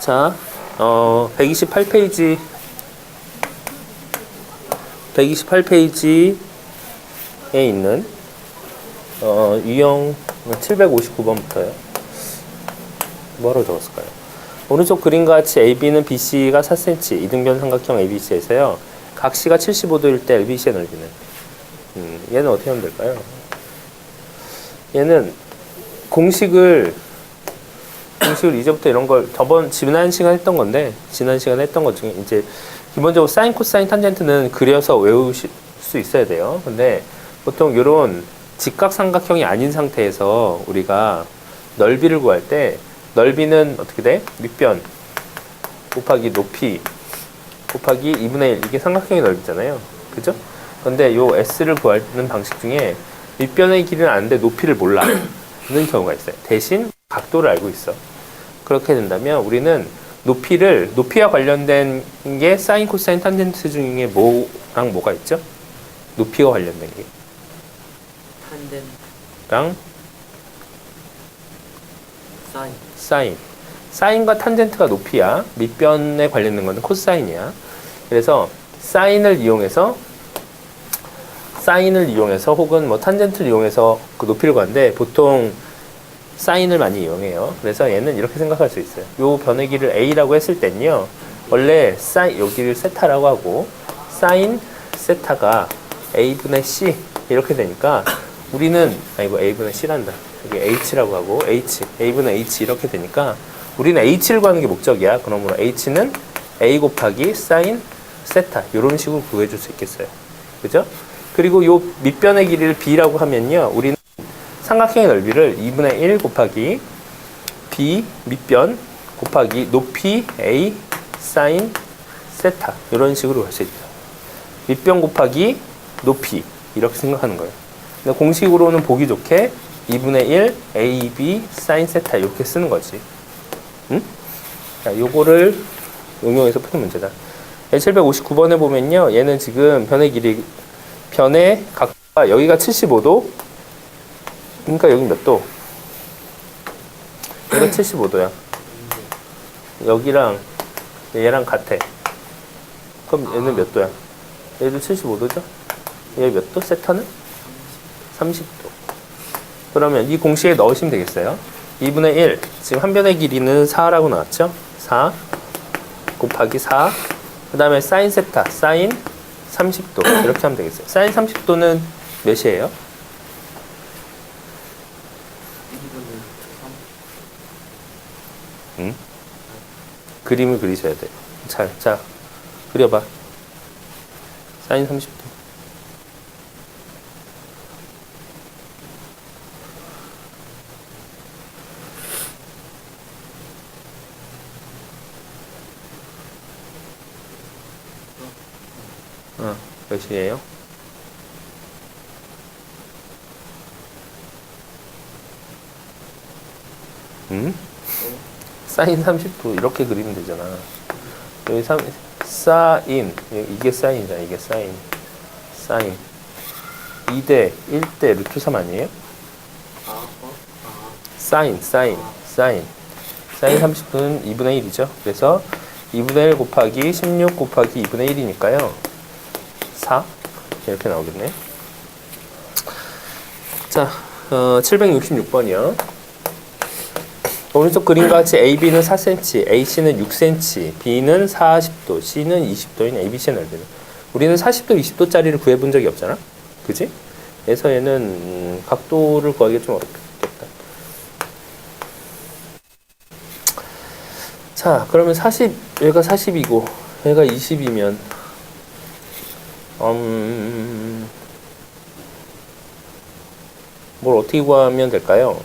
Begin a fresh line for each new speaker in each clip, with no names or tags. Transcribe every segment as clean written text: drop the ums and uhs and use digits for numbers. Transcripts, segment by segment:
자, 128페이지에 있는 유형 759번부터요. 뭐라고 적었을까요? 오른쪽 그림과 같이 AB는 BC가 4cm, 이등변 삼각형 ABC에서요. 각 C가 75도일 때 LBC의 넓이는 얘는 어떻게 하면 될까요? 얘는 공식을 이제부터 이런 걸 지난 시간에 했던 건데, 지난 시간에 했던 것 중에 이제 기본적으로 사인, 코사인, 탄젠트는 그려서 외우실 수 있어야 돼요. 근데 보통 이런 직각삼각형이 아닌 상태에서 우리가 넓이를 구할 때 넓이는 어떻게 돼? 밑변 곱하기 높이 곱하기 2분의 1, 이게 삼각형의 넓이잖아요. 그죠? 근데 요 S를 구하는 방식 중에 밑변의 길이는 아는데 높이를 모르는 경우가 있어요. 대신 각도를 알고 있어. 그렇게 된다면 우리는 높이와 관련된 게 사인, 코사인, 탄젠트 중에 뭐랑 뭐가 있죠? 높이와 관련된 게 탄젠트랑 사인과 탄젠트가 높이야. 밑변에 관련된 거는 코사인이야. 그래서 사인을 이용해서 혹은 뭐 탄젠트를 이용해서 그 높이를 구하는데 보통 사인을 많이 이용해요. 그래서 얘는 이렇게 생각할 수 있어요. 요 변의 길이를 A라고 했을 땐요. 원래 여기를 세타라고 하고 사인 세타가 A분의 C 이렇게 되니까 우리는 A분의 C란다. 여기 H라고 하고 A분의 H 이렇게 되니까 우리는 H를 구하는 게 목적이야. 그러므로 H는 A 곱하기 사인 세타 이런 식으로 구해줄 수 있겠어요. 그죠? 그리고 요 밑변의 길이를 B라고 하면요. 우리는 삼각형의 넓이를 2분의 1 곱하기 B 밑변 곱하기 높이 A 사인 세타 이런 식으로 할 수 있죠. 밑변 곱하기 높이 이렇게 생각하는 거예요. 근데 공식으로는 보기 좋게 2분의 1 AB 사인 세타 이렇게 쓰는 거지. 응? 자, 요거를 응용해서 푸는 문제다. 759번에 보면요. 얘는 지금 변의 각도가 여기가 75도. 그러니까 여기 몇 도? 여기가 75도야. 여기랑 얘랑 같아. 그럼 얘는 몇 도야? 얘도 75도죠? 얘 몇 도? 세타는? 30도. 그러면 이 공식에 넣으시면 되겠어요. 2분의 1. 지금 한 변의 길이는 4라고 나왔죠? 4 곱하기 4. 그 다음에 사인 세타, 사인 30도. 이렇게 하면 되겠어요. 사인 30도는 몇이에요? 응? 그림을 그리셔야 돼요. 자, 그려봐. 사인 30도. 몇이에요? 사인 30도 이렇게 그리면 되잖아. 여기 사인 이게 사인이잖아. 이게 사인 2대 1대 루트 3 아니에요? 사인 30도는 2분의 1이죠. 그래서 2분의 1 곱하기 16 곱하기 2분의 1이니까요 4 이렇게 나오겠네. 자, 766번이요. 오른쪽 그림과 같이 AB는 4cm, AC는 6cm, B는 40도, C는 20도인 ABC의 넓이는. 우리는 40도, 20도짜리를 구해본 적이 없잖아? 그지? 그래서 얘는 각도를 구하기가 좀 어렵겠다. 자, 그러면 얘가 40이고, 얘가 20이면, 뭘 어떻게 구하면 될까요?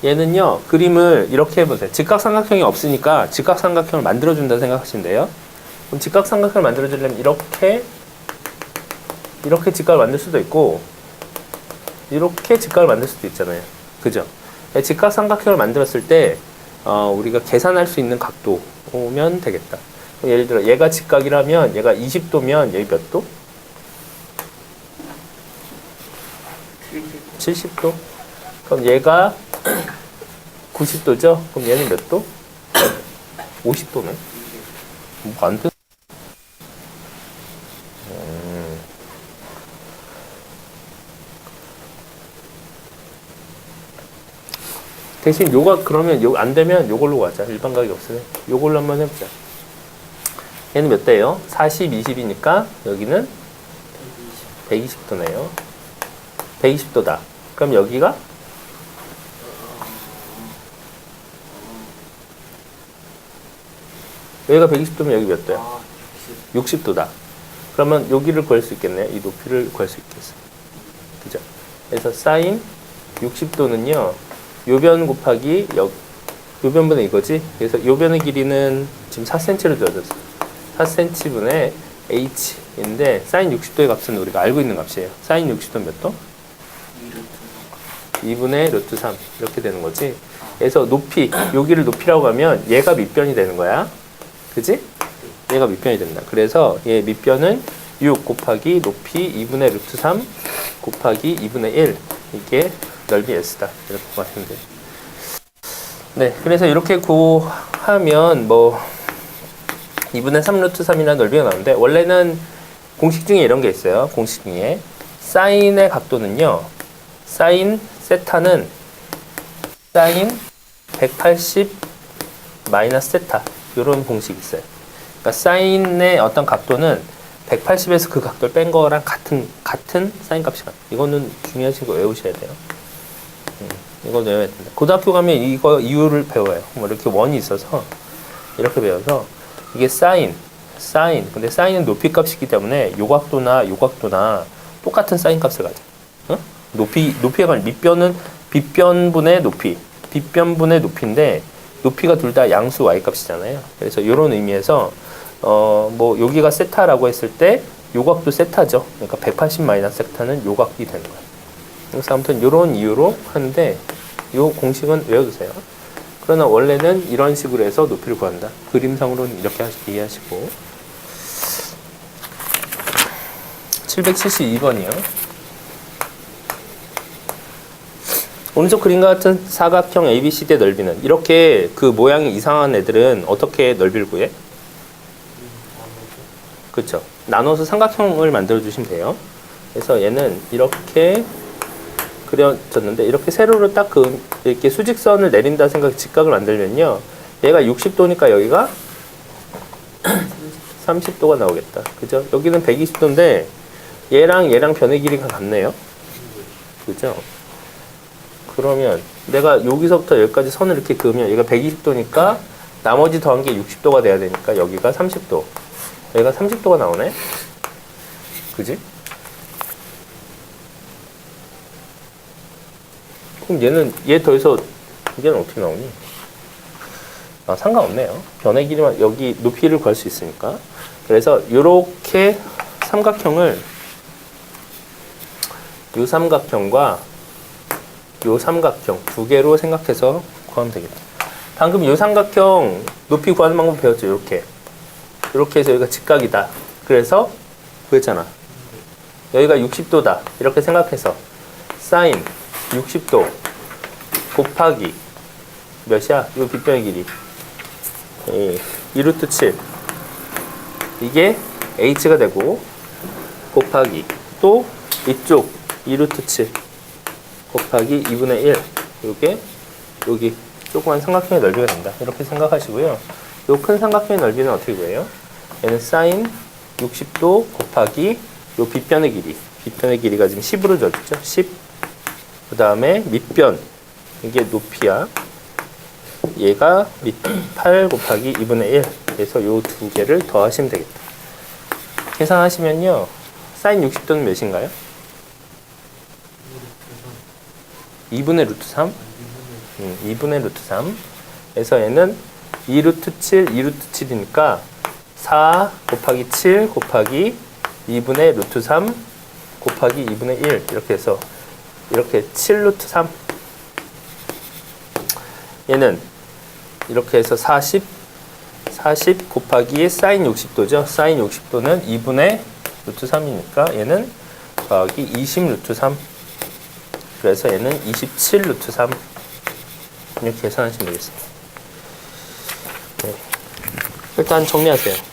얘는요, 그림을 이렇게 해보세요. 직각삼각형이 없으니까 직각삼각형을 만들어준다 생각하시면 돼요. 그럼 직각삼각형을 만들어주려면 이렇게 직각을 만들 수도 있고, 이렇게 직각을 만들 수도 있잖아요. 그죠? 직각삼각형을 만들었을 때, 우리가 계산할 수 있는 각도면 되겠다. 예를 들어, 얘가 직각이라면, 얘가 20도면, 여기 몇 도? 70도? 그럼 얘가 90도죠? 그럼 얘는 몇 도? 50도네. 뭐 안 돼? 대신 요가 그러면 요 안 되면 요걸로 가자. 일반각이 없으면 요걸로 한번 해보자. 얘는 몇 대예요? 40, 20이니까 여기는 120도네요. 120도다. 그럼 여기가 여기가 120도면 여기 몇 도야? 60도다. 그러면 여기를 구할 수 있겠네. 이 높이를 구할 수 있겠어. 그죠? 그래서 사인 60도는요. 요변 곱하기 요변분의 이거지. 그래서 요변의 길이는 지금 4cm로 주어졌어. 4cm분의 h인데 사인 60도의 값은 우리가 알고 있는 값이에요. 사인 60도는 몇 도? 2분의 루트 3 이렇게 되는 거지. 그래서 높이, 여기를 높이라고 하면 얘가 밑변이 되는 거야. 그지? 얘가 밑변이 된다. 그래서 얘 밑변은 6 곱하기 높이 2분의 루트 3 곱하기 2분의 1. 이게 넓이 S다. 이렇게 구하시면 돼요. 네, 그래서 이렇게 구하면 뭐 2분의 3 루트 3이라는 넓이가 나오는데 원래는 공식 중에 이런 게 있어요. 공식 중에 사인의 각도는요. 사인 세타는 사인 180 마이너스 세타 이런 공식이 있어요. 그러니까 사인의 어떤 각도는 180에서 그 각도를 뺀 거랑 같은 사인 값이 같아요. 이거는 중요하신 거 외우셔야 돼요. 이거 외워야 된다. 고등학교 가면 이거 이유를 배워요. 뭐 이렇게 원이 있어서 이렇게 배워서 이게 사인. 근데 사인은 높이 값이기 때문에 요 각도나 똑같은 사인 값을 가져. 어? 높이가 밑변은 빗변분의 높이. 빗변분의 높이인데 높이가 둘 다 양수 y 값이잖아요. 그래서 이런 의미에서 뭐 여기가 세타라고 했을 때 요 각도 세타죠. 그러니까 180 마이너스 세타는 요 각이 되는 거예요. 그래서 아무튼 이런 이유로 하는데 요 공식은 외워두세요. 그러나 원래는 이런 식으로 해서 높이를 구한다. 그림상으로는 이렇게 이해하시고 772번이요. 오른쪽 그림과 같은 사각형 ABCD의 넓이는 이렇게 그 모양이 이상한 애들은 어떻게 넓이를 구해? 그렇죠. 나눠서 삼각형을 만들어 주시면 돼요. 그래서 얘는 이렇게 그려졌는데 이렇게 세로로 딱 이렇게 수직선을 내린다 생각 직각을 만들면요. 얘가 60도니까 여기가 30도가 나오겠다. 그죠? 여기는 120도인데 얘랑 변의 길이가 같네요. 그죠? 그러면 내가 여기서부터 여기까지 선을 이렇게 그으면 얘가 120도니까 나머지 더한 게 60도가 돼야 되니까 여기가 30도. 여기가 30도가 나오네. 그지? 그럼 얘 더해서 얘는 어떻게 나오니? 아, 상관없네요. 변의 길이만 여기 높이를 구할 수 있으니까. 그래서 이렇게 삼각형을 이 삼각형과 이 삼각형 두 개로 생각해서 구하면 되겠다. 방금 이 삼각형 높이 구하는 방법 배웠죠. 이렇게 해서 여기가 직각이다. 그래서 구했잖아. 여기가 60도다. 이렇게 생각해서 사인 60도 곱하기 몇이야? 이 빗변의 길이 2루트 7 이게 h가 되고 곱하기 또 이쪽 2루트 7 곱하기 2분의 1 요게 여기 조그만 삼각형의 넓이가 된다. 이렇게 생각하시고요. 요 큰 삼각형의 넓이는 어떻게 구해요? 얘는 사인 60도 곱하기 요 빗변의 길이. 빗변의 길이가 지금 10으로 줬죠. 10. 그 다음에 밑변. 이게 높이야. 얘가 밑 8 곱하기 2분의 1. 그래서 요 두 개를 더하시면 되겠다. 계산하시면요. 사인 60도는 몇인가요? 2분의 루트 3? 2분의 루트 3. 그래서 얘는 2루트 7, 2루트 7이니까 4 곱하기 7 곱하기 2분의 루트 3 곱하기 2분의 1 이렇게 해서 이렇게 7루트 3 얘는 이렇게 해서 40 곱하기 사인 60도죠. 사인 60도는 2분의 루트 3이니까 얘는 더하기 20 루트 3 그래서 얘는 27 루트 3 이렇게 계산하시면 되겠습니다. 네. 일단 정리하세요.